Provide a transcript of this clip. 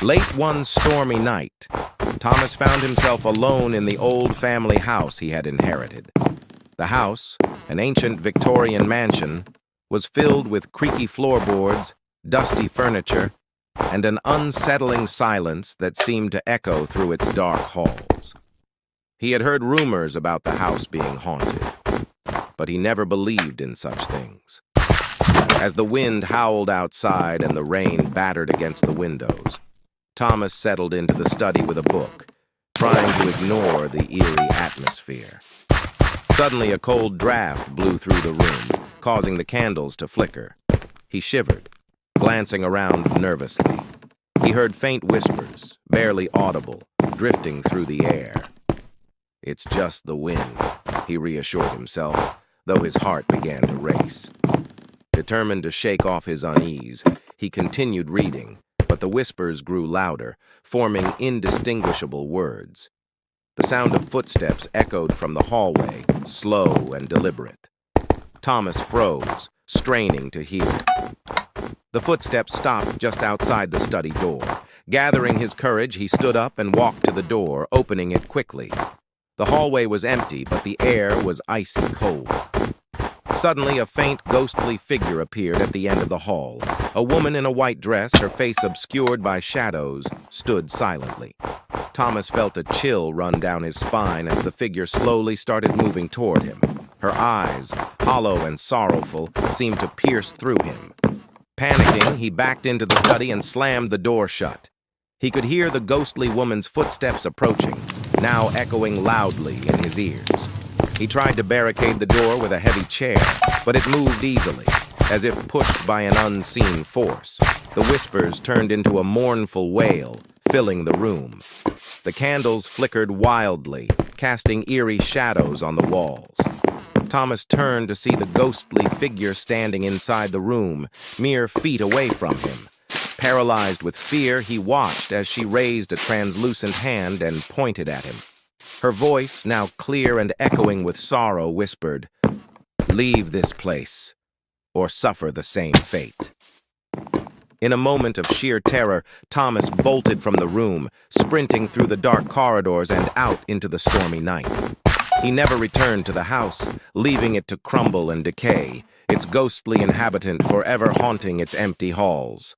Late one stormy night, Thomas found himself alone in the old family house he had inherited. The house, an ancient Victorian mansion, was filled with creaky floorboards, dusty furniture, and an unsettling silence that seemed to echo through its dark halls. He had heard rumors about the house being haunted, but he never believed in such things. As the wind howled outside and the rain battered against the windows, Thomas settled into the study with a book, trying to ignore the eerie atmosphere. Suddenly, a cold draft blew through the room, causing the candles to flicker. He shivered, glancing around nervously. He heard faint whispers, barely audible, drifting through the air. "It's just the wind," he reassured himself, though his heart began to race. Determined to shake off his unease, he continued reading, but the whispers grew louder, forming indistinguishable words. The sound of footsteps echoed from the hallway, slow and deliberate. Thomas froze, straining to hear. The footsteps stopped just outside the study door. Gathering his courage, he stood up and walked to the door, opening it quickly. The hallway was empty, but the air was icy cold. Suddenly, a faint, ghostly figure appeared at the end of the hall. A woman in a white dress, her face obscured by shadows, stood silently. Thomas felt a chill run down his spine as the figure slowly started moving toward him. Her eyes, hollow and sorrowful, seemed to pierce through him. Panicking, he backed into the study and slammed the door shut. He could hear the ghostly woman's footsteps approaching, now echoing loudly in his ears. He tried to barricade the door with a heavy chair, but it moved easily, as if pushed by an unseen force. The whispers turned into a mournful wail, filling the room. The candles flickered wildly, casting eerie shadows on the walls. Thomas turned to see the ghostly figure standing inside the room, mere feet away from him. Paralyzed with fear, he watched as she raised a translucent hand and pointed at him. Her voice, now clear and echoing with sorrow, whispered, "Leave this place, or suffer the same fate." In a moment of sheer terror, Thomas bolted from the room, sprinting through the dark corridors and out into the stormy night. He never returned to the house, leaving it to crumble and decay, its ghostly inhabitant forever haunting its empty halls.